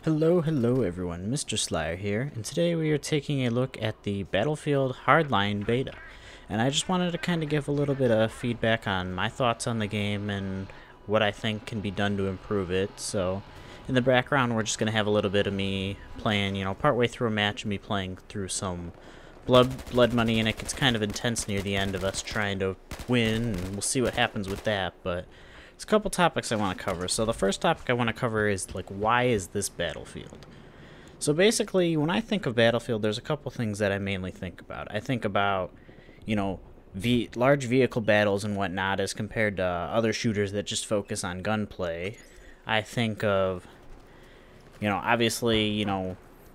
Hello everyone, MisterSlyer here, and today we are taking a look at the Battlefield Hardline beta. And I just wanted to kind of give a little bit of feedback on my thoughts on the game and what I think can be done to improve it. So, in the background we're just going to have a little bit of me playing, partway through a match and me playing through some blood money, and it gets kind of intense near the end of us trying to win, and we'll see what happens with that, but there's a couple topics I want to cover. So the first topic I want to cover is, why is this Battlefield? So basically, when I think of Battlefield, there's a couple things that I mainly think about. I think about, large vehicle battles and whatnot as compared to other shooters that just focus on gunplay. I think of, obviously,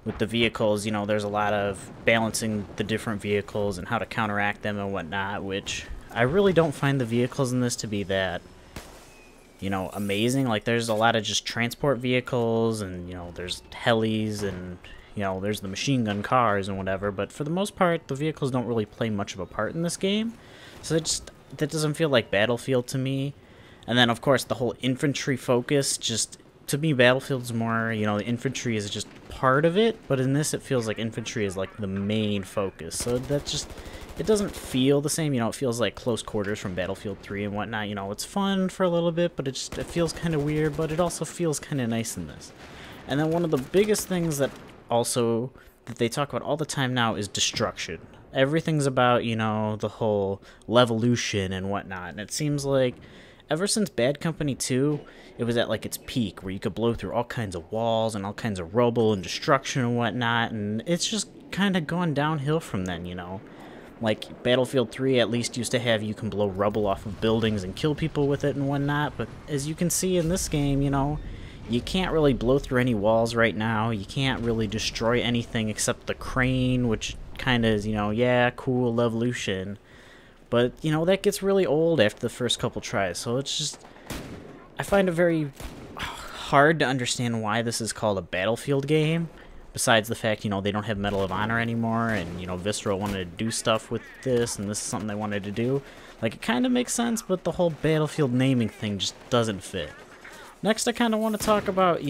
with the vehicles, there's a lot of balancing the different vehicles and how to counteract them and whatnot, which I really don't find the vehicles in this to be that amazing. Like, there's a lot of just transport vehicles, and, there's helis, and, there's the machine gun cars and whatever, but for the most part, the vehicles don't really play much of a part in this game, so that doesn't feel like Battlefield to me. And then, of course, the whole infantry focus, to me, Battlefield's more, the infantry is just part of it, but in this, it feels like infantry is, the main focus, so it doesn't feel the same. It feels like close quarters from Battlefield 3 and whatnot. It's fun for a little bit, but it feels kind of weird, but it also feels kind of nice in this. And then one of the biggest things that they talk about all the time now is destruction. Everything's about, the whole levolution and whatnot, and it seems like ever since Bad Company 2, it was at its peak, where you could blow through all kinds of walls and all kinds of rubble and destruction and whatnot, and it's just kind of gone downhill from then, Like, Battlefield 3 at least used to have you can blow rubble off of buildings and kill people with it and whatnot, but as you can see in this game, you can't really blow through any walls right now. You can't really destroy anything except the crane, which kind of is, yeah, cool, evolution. But, that gets really old after the first couple tries, so it's just, I find it very hard to understand why this is called a Battlefield game. Besides the fact, they don't have Medal of Honor anymore, and, Visceral wanted to do stuff with this, and this is something they wanted to do. It kind of makes sense, but the whole Battlefield naming thing just doesn't fit. Next, I kind of want to talk about,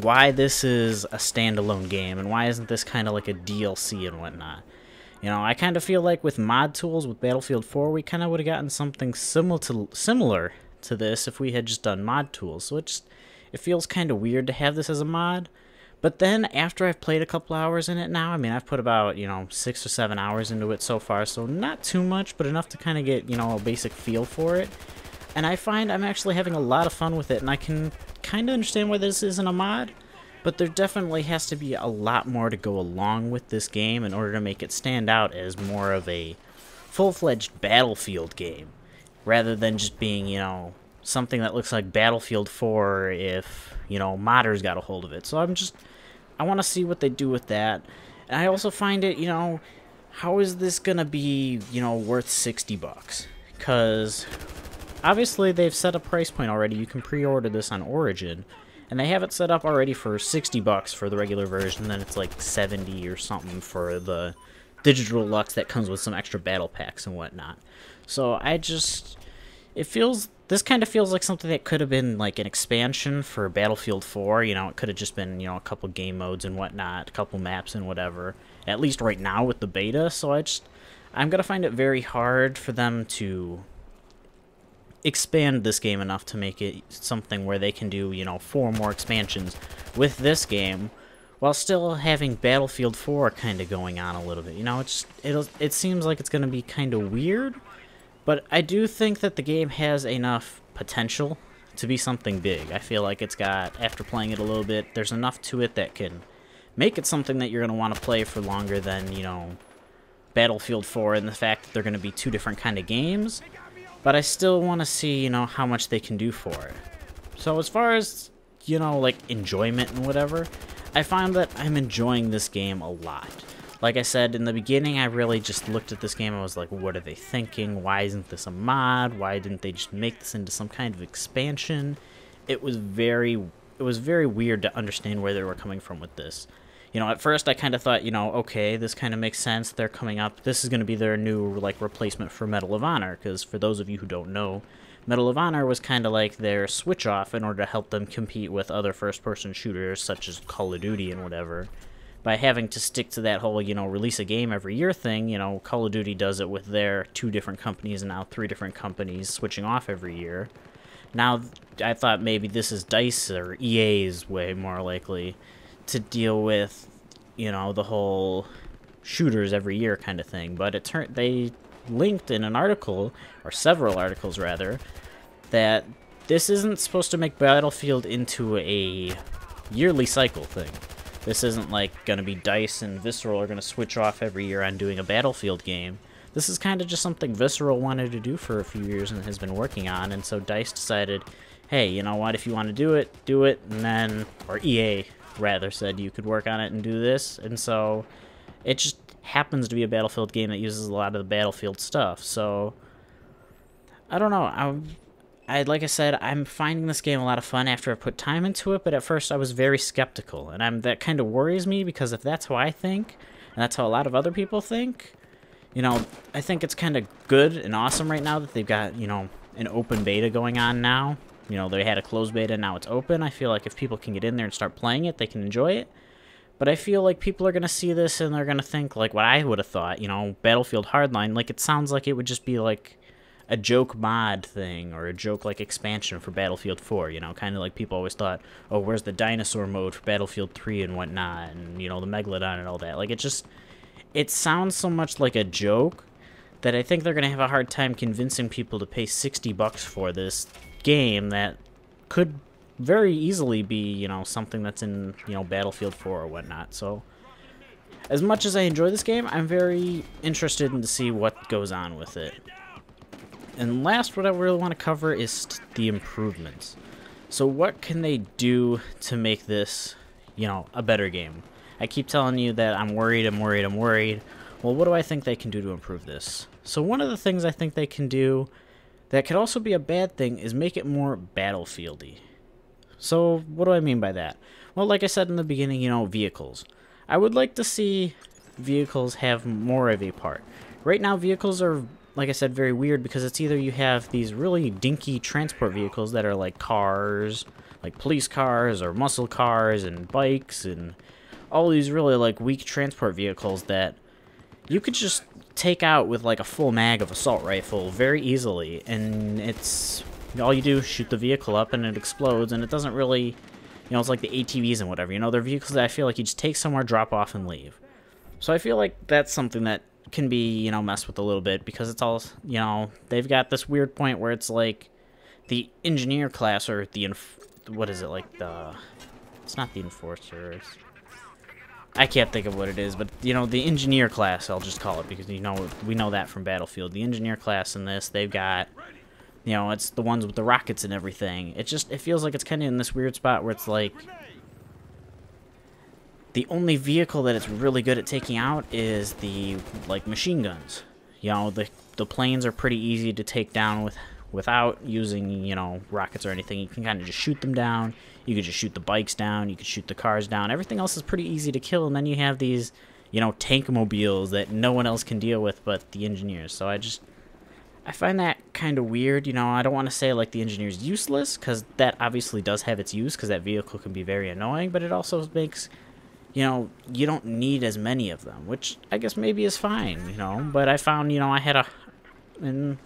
why this is a standalone game, and why isn't this kind of like a DLC and whatnot. I kind of feel like with mod tools with Battlefield 4, we kind of would have gotten something similar to this if we had just done mod tools. So it feels kind of weird to have this as a mod. But then, after I've played a couple hours in it now, I've put about, 6 or 7 hours into it so far, so not too much, but enough to kind of get, a basic feel for it. And I find I'm actually having a lot of fun with it, and I can kind of understand why this isn't a mod, but there definitely has to be a lot more to go along with this game in order to make it stand out as more of a full-fledged Battlefield game, rather than just being, something that looks like Battlefield 4 if, modders got a hold of it. So I want to see what they do with that. And I also find it, how is this going to be, worth $60? Because obviously they've set a price point already. You can pre-order this on Origin, and they have it set up already for $60 for the regular version, then it's like 70 or something for the digital Lux that comes with some extra battle packs and whatnot. So this kind of feels like something that could have been like an expansion for Battlefield 4. It could have just been, a couple game modes and whatnot, a couple maps and whatever, at least right now with the beta. So I'm going to find it very hard for them to expand this game enough to make it something where they can do, 4 more expansions with this game while still having Battlefield 4 kind of going on a little bit. It seems like it's going to be kind of weird. But I do think that the game has enough potential to be something big. I feel like it's got, after playing it a little bit, there's enough to it that can make it something that you're going to want to play for longer than, Battlefield 4, and the fact that they're going to be 2 different kind of games. But I still want to see, how much they can do for it. So as far as, enjoyment and whatever, I find that I'm enjoying this game a lot. Like I said, in the beginning, I really just looked at this game and was like, what are they thinking? Why isn't this a mod? Why didn't they just make this into some kind of expansion? It was very weird to understand where they were coming from with this. At first I kind of thought, okay, this kind of makes sense. They're coming up. This is going to be their new, replacement for Medal of Honor, because for those of you who don't know, Medal of Honor was kind of like their switch off in order to help them compete with other first-person shooters such as Call of Duty and whatever. By having to stick to that whole, release a game every year thing, Call of Duty does it with their 2 different companies and now 3 different companies switching off every year. Now, I thought maybe this is DICE or EA's way more likely to deal with, the whole shooters every year kind of thing. But they linked in an article, or several articles rather, that this isn't supposed to make Battlefield into a yearly cycle thing. This isn't like going to be DICE and Visceral are going to switch off every year on doing a Battlefield game. This is kind of just something Visceral wanted to do for a few years and has been working on, and so DICE decided, hey, you know what, if you want to do it, and then, or EA rather said you could work on it and do this, and so it just happens to be a Battlefield game that uses a lot of the Battlefield stuff, so I don't know. Like I said, I'm finding this game a lot of fun after I put time into it, but at first I was very skeptical, and that kind of worries me, because if that's how I think, and that's how a lot of other people think, I think it's kind of good and awesome right now that they've got, an open beta going on now. They had a closed beta, now it's open. I feel like if people can get in there and start playing it, they can enjoy it. But I feel like people are going to see this and they're going to think, like, what I would have thought, Battlefield Hardline, like, it sounds like it would just be, like, a joke mod thing, or a joke, like, expansion for Battlefield 4, kind of like people always thought, oh, where's the dinosaur mode for Battlefield 3 and whatnot, and, the Megalodon and all that. Like, it sounds so much like a joke that I think they're going to have a hard time convincing people to pay $60 for this game that could very easily be, something that's in, Battlefield 4 or whatnot. So, as much as I enjoy this game, I'm very interested in to see what goes on with it. And last, what I really want to cover is the improvements. So what can they do to make this, a better game? I keep telling you that I'm worried. Well, what do I think they can do to improve this? So one of the things I think they can do that could also be a bad thing is make it more Battlefield-y. So what do I mean by that? Well, like I said in the beginning, vehicles. I would like to see vehicles have more of a part. Right now, vehicles are, like I said, very weird, because it's either you have these really dinky transport vehicles that are like cars, like police cars or muscle cars and bikes and all these really like weak transport vehicles that you could just take out with like a full mag of assault rifle very easily, and it's all you do is shoot the vehicle up and it explodes, and it doesn't really, it's like the ATVs and whatever, they're vehicles that I feel like you just take somewhere, drop off, and leave. So I feel like that's something that can be, messed with a little bit, because it's all, they've got this weird point where it's like the engineer class, or the, what is it, like it's not the enforcers. I can't think of what it is, but, the engineer class, I'll just call it, because, we know that from Battlefield. The engineer class in this, they've got, it's the ones with the rockets and everything. It feels like it's kind of in this weird spot where it's like, the only vehicle that it's really good at taking out is the, like, machine guns. The planes are pretty easy to take down without using, rockets or anything. You can kind of just shoot them down. You could just shoot the bikes down. You could shoot the cars down. Everything else is pretty easy to kill. And then you have these, tank mobiles that no one else can deal with but the engineers. So I find that kind of weird. I don't want to say, like, the engineer's useless, because that obviously does have its use, because that vehicle can be very annoying. But it also makes, you don't need as many of them, which I guess maybe is fine, But I found, I had and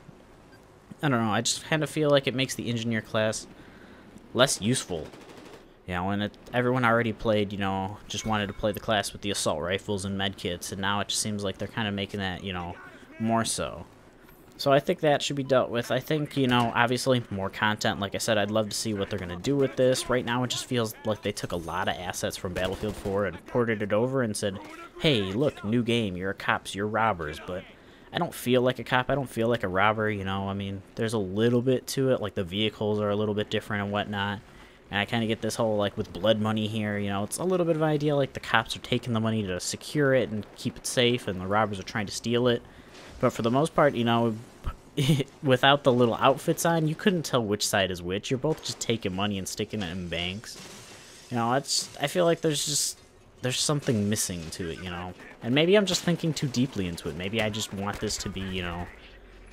I don't know, I just kind of feel like it makes the engineer class less useful. And everyone already played, just wanted to play the class with the assault rifles and medkits, and now it just seems like they're kind of making that, more so. So I think that should be dealt with. I think, obviously more content. Like I said, I'd love to see what they're going to do with this. Right now it just feels like they took a lot of assets from Battlefield 4 and ported it over and said, hey, look, new game, you're cops, you're robbers. But I don't feel like a cop, I don't feel like a robber, I mean, there's a little bit to it, like the vehicles are a little bit different and whatnot. And I kind of get this whole, like, with blood money here, it's a little bit of an idea, like the cops are taking the money to secure it and keep it safe, and the robbers are trying to steal it. But for the most part, without the little outfits on, you couldn't tell which side is which. You're both just taking money and sticking it in banks. I feel like there's something missing to it, And maybe I'm just thinking too deeply into it. Maybe I just want this to be,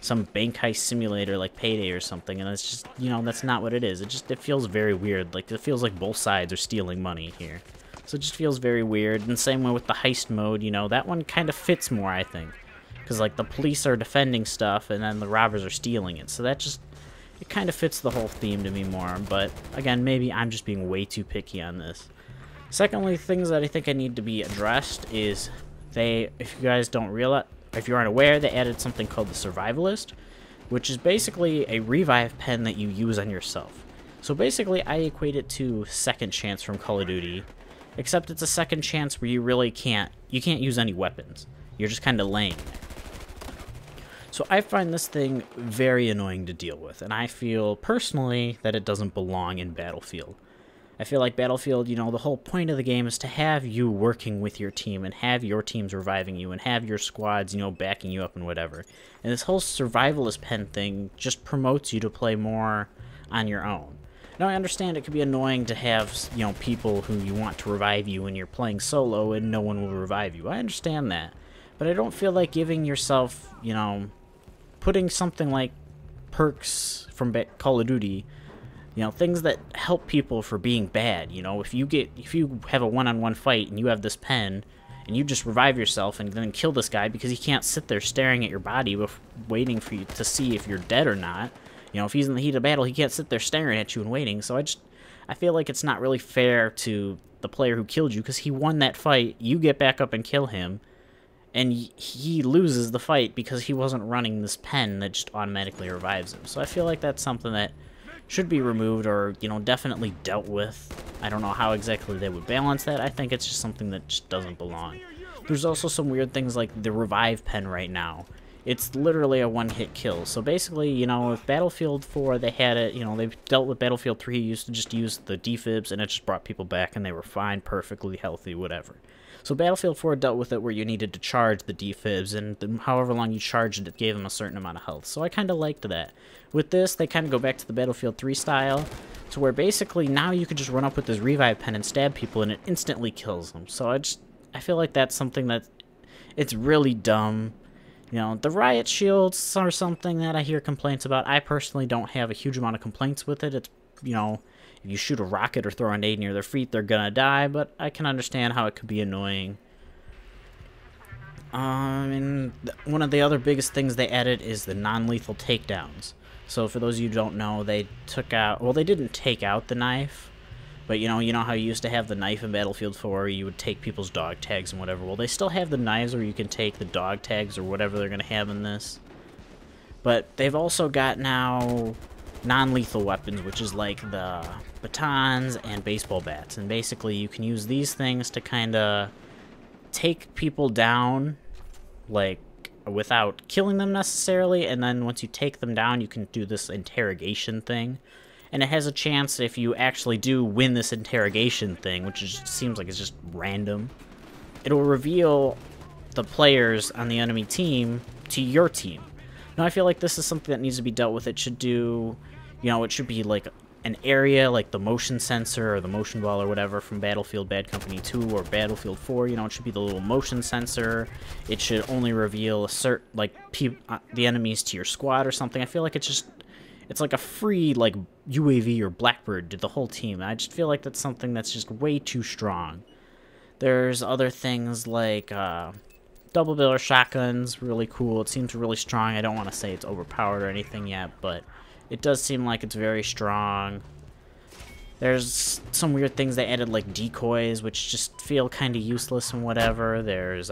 some bank heist simulator like Payday or something, and it's just, you know, that's not what it is. It feels very weird. Like, it feels like both sides are stealing money here. So it just feels very weird. And same way with the heist mode, you know, that one kind of fits more, I think. Because, like, the police are defending stuff, and then the robbers are stealing it. So that just, it kind of fits the whole theme to me more. But, again, maybe I'm just being way too picky on this. Secondly, things that I think I need to be addressed is if you guys don't realize, if you're unaware, they added something called the Survivalist, which is basically a revive pen that you use on yourself. So basically, I equate it to Second Chance from Call of Duty, except it's a second chance where you really can't use any weapons. You're just kind of laying there. So I find this thing very annoying to deal with, and I feel personally that it doesn't belong in Battlefield. I feel like Battlefield, you know, the whole point of the game is to have you working with your team and have your teams reviving you and have your squads, you know, backing you up and whatever. And this whole survivalist pen thing just promotes you to play more on your own. Now, I understand it could be annoying to have, you know, people who you want to revive you and you're playing solo and no one will revive you. I understand that. But I don't feel like giving yourself, you know, putting something like perks from Call of Duty, you know, things that help people for being bad. You know, if you have a one-on-one fight and you have this pen and you just revive yourself and then kill this guy because he can't sit there staring at your body waiting for you to see if you're dead or not. You know, if he's in the heat of battle, he can't sit there staring at you and waiting. So I feel like it's not really fair to the player who killed you because he won that fight. You get back up and kill him, and he loses the fight because he wasn't running this pen that just automatically revives him. So I feel like that's something that should be removed or, you know, definitely dealt with. I don't know how exactly they would balance that. I think it's just something that just doesn't belong. There's also some weird things like the revive pen right now. It's literally a one-hit kill. So basically, you know, if Battlefield 4, they had it, you know, they've dealt with Battlefield 3, used to just use the defibs, and it just brought people back, and they were fine, perfectly healthy, whatever. So Battlefield 4 dealt with it where you needed to charge the defibs, and however long you charged it gave them a certain amount of health. So I kind of liked that. With this, they kind of go back to the Battlefield 3 style, to where basically now you could just run up with this revive pen and stab people, and it instantly kills them. So I feel like that's something that, it's really dumb. You know, the riot shields are something that I hear complaints about. I personally don't have a huge amount of complaints with it. It's, you know, if you shoot a rocket or throw a nade near their feet, they're gonna die, but I can understand how it could be annoying. And one of the other biggest things they added is the non-lethal takedowns. So for those of you who don't know, they took out, well, they didn't take out the knife, but you know how you used to have the knife in Battlefield 4, you would take people's dog tags and whatever. Well, they still have the knives where you can take the dog tags or whatever they're going to have in this. But they've also got now non-lethal weapons, which is like the batons and baseball bats. And basically you can use these things to kind of take people down, like, without killing them necessarily. And then once you take them down, you can do this interrogation thing. And it has a chance, if you actually do win this interrogation thing, which seems like it's just random, it'll reveal the players on the enemy team to your team. Now, I feel like this is something that needs to be dealt with. It should do, you know, it should be like an area, like the motion sensor or the motion ball or whatever from Battlefield Bad Company 2 or Battlefield 4. You know, it should be the little motion sensor. It should only reveal the enemies to your squad or something. I feel like it's like a free, like, UAV or Blackbird to the whole team. I just feel like that's something that's just way too strong. There's other things like double barrel shotguns, really cool. It seems really strong. I don't want to say it's overpowered or anything yet, but it does seem like it's very strong. There's some weird things they added, like decoys, which just feel kind of useless and whatever. There's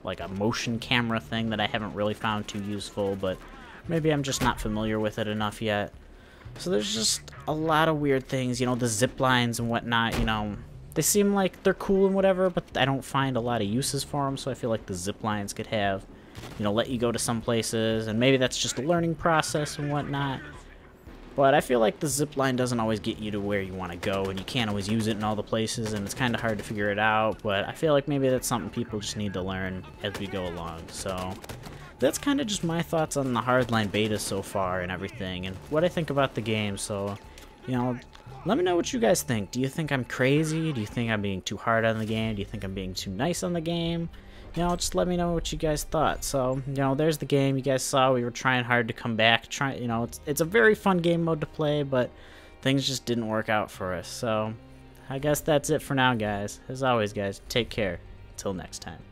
like a motion camera thing that I haven't really found too useful, but maybe I'm just not familiar with it enough yet. So there's just a lot of weird things, you know, the zip lines and whatnot, you know. They seem like they're cool and whatever, but I don't find a lot of uses for them, so I feel like the zip lines could have, you know, let you go to some places, and maybe that's just a learning process and whatnot. But I feel like the zip line doesn't always get you to where you want to go, and you can't always use it in all the places, and it's kind of hard to figure it out, but I feel like maybe that's something people just need to learn as we go along, so that's kind of just my thoughts on the Hardline beta so far and everything, and what I think about the game. So, you know, let me know what you guys think. Do you think I'm crazy? Do you think I'm being too hard on the game? Do you think I'm being too nice on the game? you know, just let me know what you guys thought. So, you know, there's the game. You guys saw we were trying hard to come back. You know, it's a very fun game mode to play, but things just didn't work out for us. So, I guess that's it for now, guys. As always, guys, take care. Until next time.